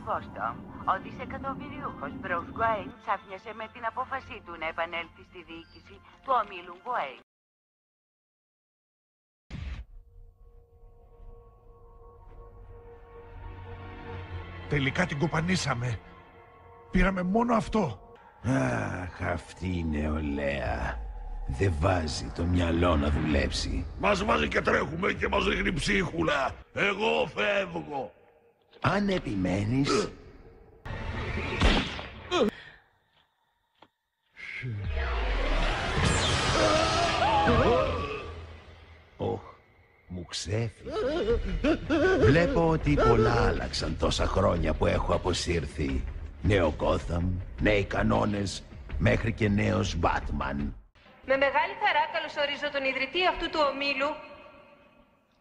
Βόστομ, ο δισεκατομμυριούχος Μπρους Γκουέιν ξάφνιασε με την απόφασή του να επανέλθει στη διοίκηση του ομίλου Γκουέιν. Τελικά την κοπανίσαμε. Πήραμε μόνο αυτό. Αχ, αυτή η νεολαία. Δεν βάζει το μυαλό να δουλέψει. Μας βάζει και τρέχουμε και μας ρίχνει ψίχουλα. Εγώ φεύγω. Αν επιμένεις... Ωχ, μου ξέφυγε. Βλέπω ότι πολλά άλλαξαν τόσα χρόνια που έχω αποσύρθει. Νέο Γκόθαμ, νέοι κανόνες, μέχρι και νέος Μπάτμαν. Με μεγάλη χαρά καλωσορίζω τον ιδρυτή αυτού του ομίλου,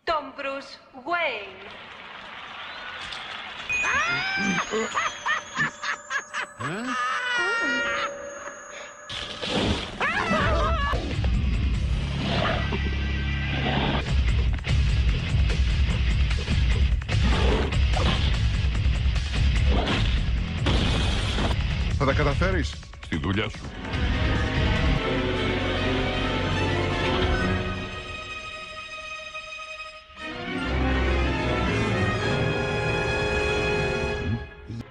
τον Μπρους Γκουέιν. Θα τα καταφέρεις? Στη δουλειά σου.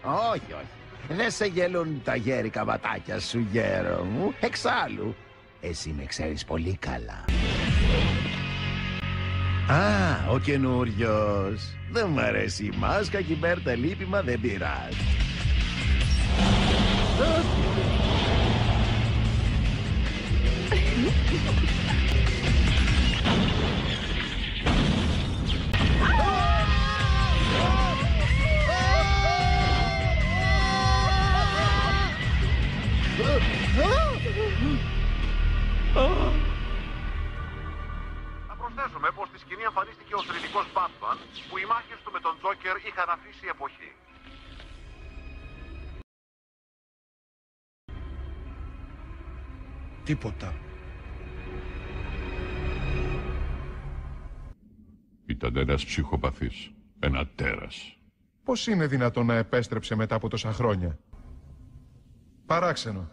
Όχι, όχι. Δεν σε γελούν τα γέρικα ματάκια σου, γέρο μου. Εξάλλου, εσύ με ξέρεις πολύ καλά. Α, ο καινούριος. Δεν μ' αρέσει η μάσκα και η Μπέρτα λείπει, μα δεν πειράζει. Να προσθέσουμε πως στη σκηνή εμφανίστηκε ο θρηνικός Batman που οι μάχες του με τον Τζόκερ είχαν αφήσει εποχή. Τίποτα. Ήταν ένας ψυχοπαθής. Ένα τέρας. Πώς είναι δυνατόν να επέστρεψε μετά από τόσα χρόνια? Παράξενο.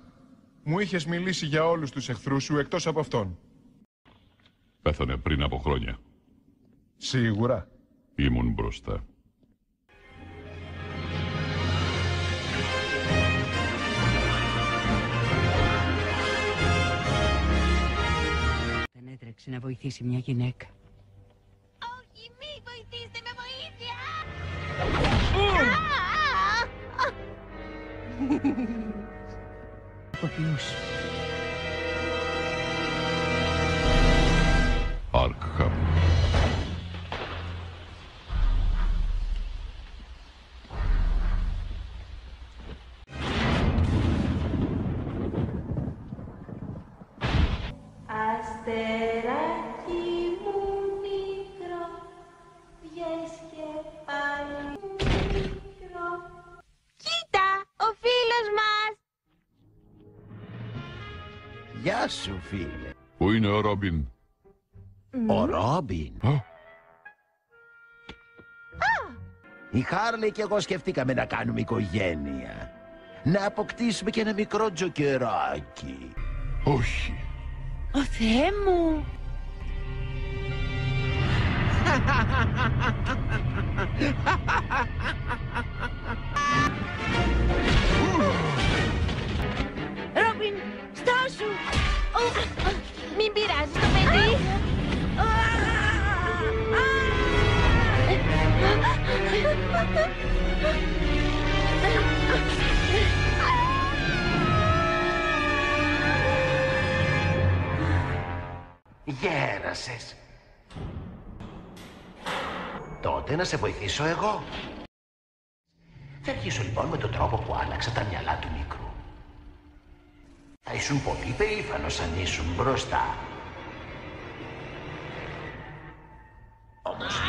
Μου είχες μιλήσει για όλους τους εχθρούς σου εκτός από αυτόν. Πέθανε πριν από χρόνια. Σίγουρα. Ήμουν μπροστά. Δεν έτρεξε να βοηθήσει μια γυναίκα. Όχι, μη βοηθήστε με βοήθεια! Αποποιούσε. Άρκχαμ. Αστεράκι μου μικρό, βγες και πάλι μικρό. Κοίτα, ο φίλος μας! Γεια σου, φίλε. Πού είναι ο Ρόμπιν? Ο Ρόμπιν. Η Χάρλι και εγώ σκεφτήκαμε να κάνουμε οικογένεια. Να αποκτήσουμε και ένα μικρό τζοκεράκι. Όχι. Ο Θεέ μου! Ρόμπιν, στάσου! Μην πειράζεις το παιδί! Γέρασες. Τότε να σε βοηθήσω εγώ. Θα αρχίσω λοιπόν με τον τρόπο που άλλαξα τα μυαλά του μικρού. Θα ήσουν πολύ περήφανος αν ήσουν μπροστά. Όμως...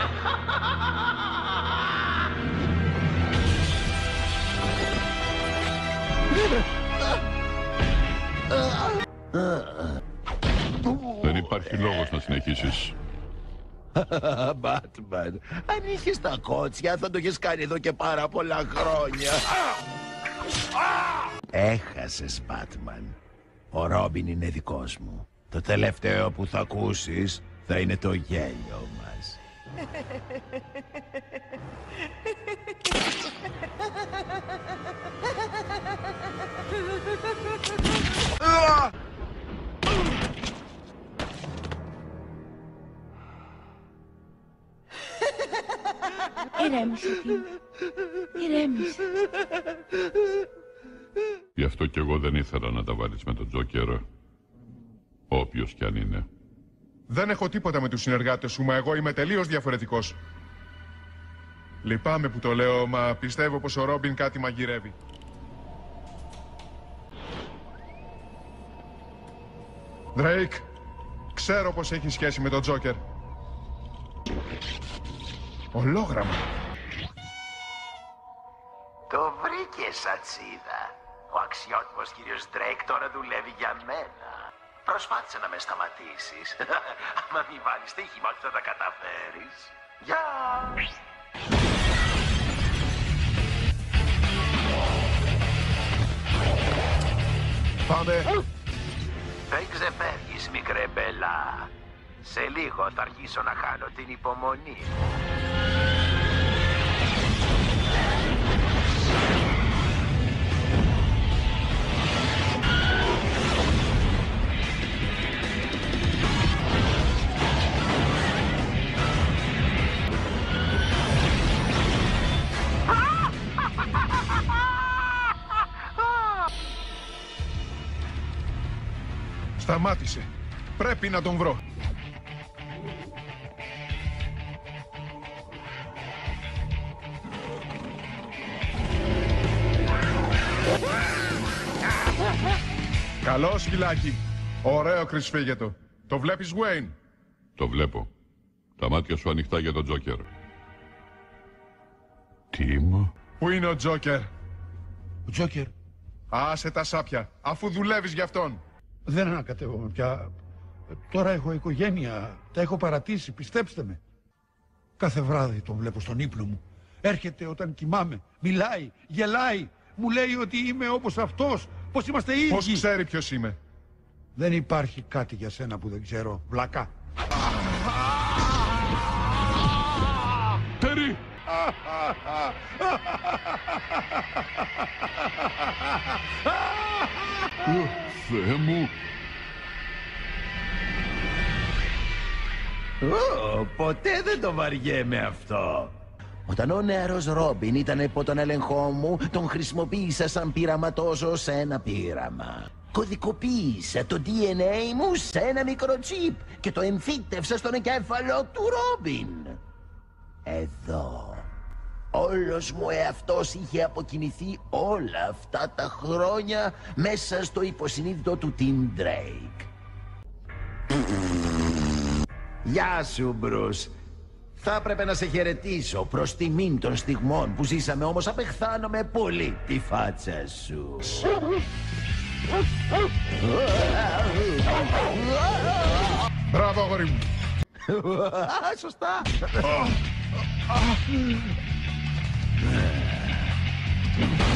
Δεν υπάρχει λόγος να συνεχίσεις. Batman, αν είχες τα κότσια θα το είχες κάνει εδώ και πάρα πολλά χρόνια. Έχασες, Batman. Ο Ρόμπιν είναι δικός μου. Το τελευταίο που θα ακούσεις θα είναι το γέλιο μας. Ηρέμησε, Τιμ. Ηρέμησε. Γι' αυτό κι εγώ δεν ήθελα να τα βάλεις με τον Τζόκερ, όποιος κι αν είναι. Δεν έχω τίποτα με τους συνεργάτες σου, μα εγώ είμαι τελείως διαφορετικός. Λυπάμαι που το λέω, μα πιστεύω πως ο Ρόμπιν κάτι μαγειρεύει. Drake, ξέρω πως έχει σχέση με τον Τζόκερ. Ολόγραμμα. Το βρήκες, Ατσίδα. Ο αξιότιμος κύριος Drake τώρα δουλεύει για μένα. Προσπάθησε να με σταματήσεις. Άμα μη βάλεις στοίχημα ότι θα τα καταφέρεις. Γεια! Πάμε. Δεν ξεφεύγεις, μικρέ μπελά. Σε λίγο θα αρχίσω να χάνω την υπομονή μου. Σταμάτησε. Πρέπει να τον βρω. Καλώς, σκυλάκι. Ωραίο κρυσφύγετο. Το βλέπεις, Wayne? Το βλέπω. Τα μάτια σου ανοιχτά για τον Τζόκερ. Τιμ. Πού είναι ο Τζόκερ? Ο Τζόκερ. Άσε τα σάπια, αφού δουλεύεις γι' αυτόν. Δεν ανακατεύομαι πια. Τώρα έχω οικογένεια. Τα έχω παρατήσει, πιστέψτε με. Κάθε βράδυ τον βλέπω στον ύπνο μου. Έρχεται όταν κοιμάμαι. Μιλάει, γελάει. Μου λέει ότι είμαι όπως αυτός. Πως είμαστε ίδιοι. Πώς ξέρει ποιος είμαι? Δεν υπάρχει κάτι για σένα που δεν ξέρω, βλακά. Τέρι! Θεέ μου! Ποτέ δεν το βαριέμαι αυτό. Όταν ο νεαρός Ρόμπιν ήταν υπό τον έλεγχό μου, τον χρησιμοποίησα σαν πειραματόζω σε ένα πείραμα. Κωδικοποίησα το DNA μου σε ένα μικρό τσίπ και το εμφύτευσα στον εγκέφαλο του Ρόμπιν. Εδώ. Όλος μου εαυτός είχε αποκοιμηθεί όλα αυτά τα χρόνια μέσα στο υποσυνείδητο του Tim Drake. Γεια σου, Μπρους. Θα έπρεπε να σε χαιρετήσω προς τιμήν των στιγμών που ζήσαμε, όμως απεχθάνομαι πολύ τη φάτσα σου. Μπράβο, αγόρι μου. Σωστά.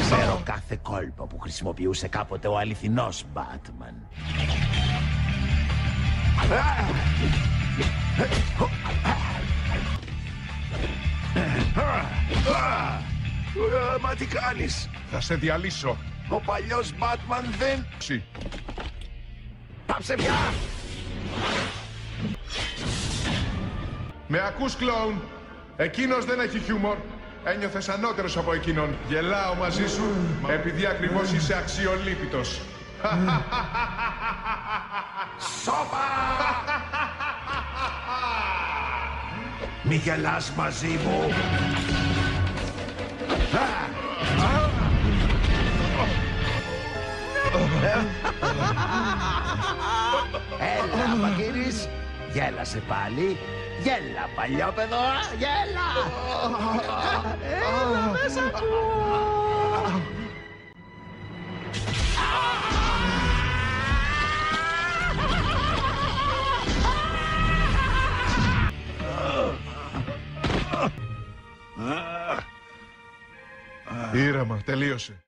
Ξέρω κάθε κόλπο που χρησιμοποιούσε κάποτε ο αληθινός Batman. Μα τι κάνεις? Θα σε διαλύσω. Ο παλιός Batman δεν... Πάψε πια! Με ακούς, κλόουν? Εκείνος δεν έχει χιούμορ. Ένιωθες ανώτερος από εκείνον. Γελάω μαζί σου επειδή ακριβώς είσαι αξιολύπητος. Σώπα! Μη γελάς μαζί μου! Έλα, Μαγκύρης, γέλασε πάλι. Γέλα, παλιόπαιδο, γέλα! Έλα μέσα του! Ήρεμα, τελείωσε.